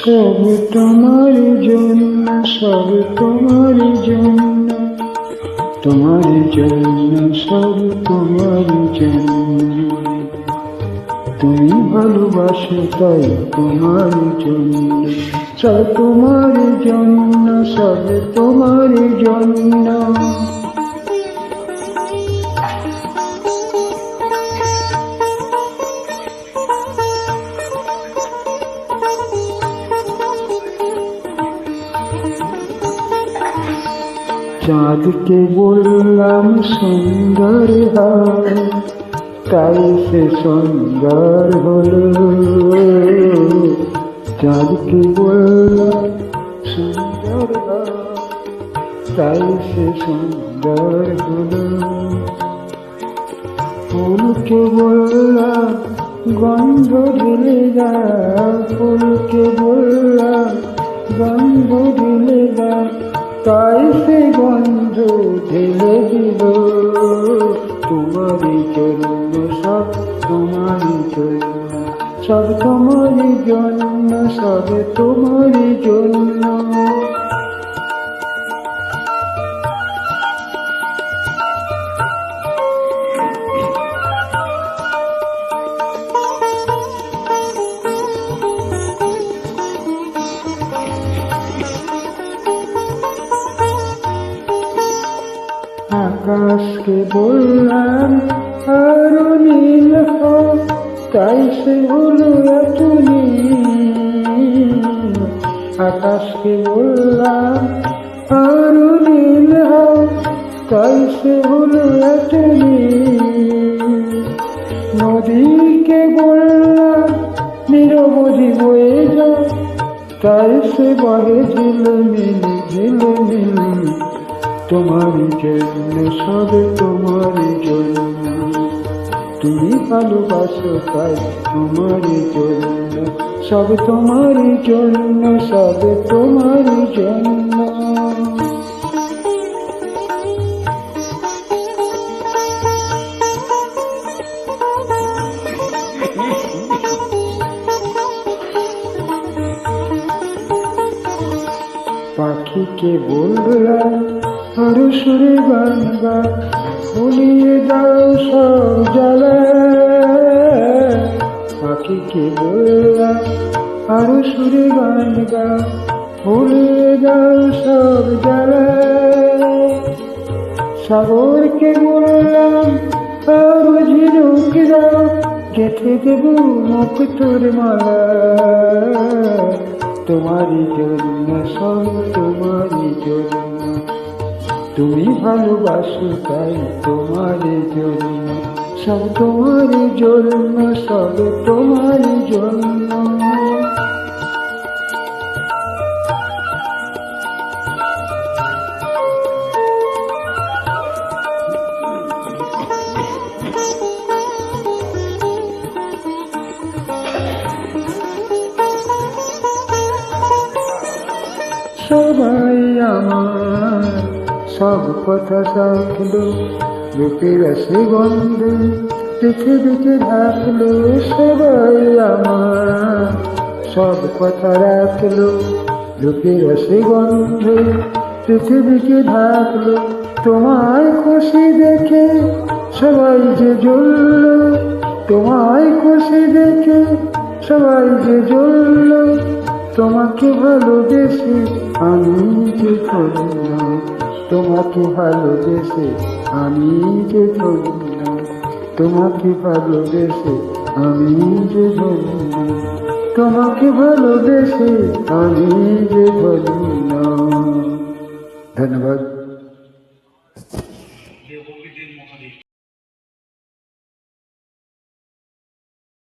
সব তোমার জন্য, সব তোমার জন্য, তোমার জন্য, সব তোমার জন্য। তুমি ভালোবাসো তাই তোমার জন্য, সব তোমার জন্য, সব তোমার জন্য। চাঁদকে বললাম সুন্দর হয়, তাই সে সুন্দর হলো। চাঁদকে বললাম সুন্দর হয়, তাই সে সুন্দর হলো। ফুলকে বললাম গন্ধ ঢেলে যা, ফুলকে বললাম গন্ধ ঢেলে যা, তাই সে গন্ধ ঢেলে দিল। তোমারই জন্য, সব তোমারই জন্য, সব তোমারই জন্য, সব তোমারই জন্য। আকাশকে বললাম আরো নীল হও, তাই সে হলো এত নীল। আকাশকে বললাম আরো নীল হও, তাই সে হলো এত নীল। নদীকে বললাম নিরবধি বয়ে যাও, তাই সে বহে ঝিলমিল ঝিলমিল। তোমারই জন্য, সব তোমারই জন্য, তুমি ভালোবাসো তাই তোমারই জন্য, সব তোমারই জন্য, সব তোমারই জন্য। পাখিকে বললাম আরো সুরে গান গা, ভুলিয়ে দাও সব জ্বালা। পাখিকে বললাম আরো সুরে গান গা, ভুলিয়ে দাও সব জ্বালা। সাগরকে বললাম আরো ঝিনুক দাও, গেঁথে দেব মুক্তোর মালা। তোমারই জন্য, সব তোমারই জন্য, তুমি ভালোবাসো তাই তোমারই জন্য, সব তোমারই জন্য, সব তোমারই জন্য। সবাই আমার সব কথা রাখলো, রূপের সে গন্ধে পৃথিবীকে ঢাকলো। সবাই আমার সব কথা রাখলো, রূপের সে গন্ধে পৃথিবীকে ঢাকলো। তোমায় খুশি দেখে সবাই যে জ্বলল, তোমায় খুশি দেখে সবাই যে জ্বলল। তোমাকে ভালোবেসে আমি যে ধন্য, তোমাকে ভালোবেসে আমি যে ধন্য, তোমাকে ভালোবেসে আমি যে ধন্য, তোমাকে ভালোবেসে আমি যে ধন্য। ধন্যবাদ।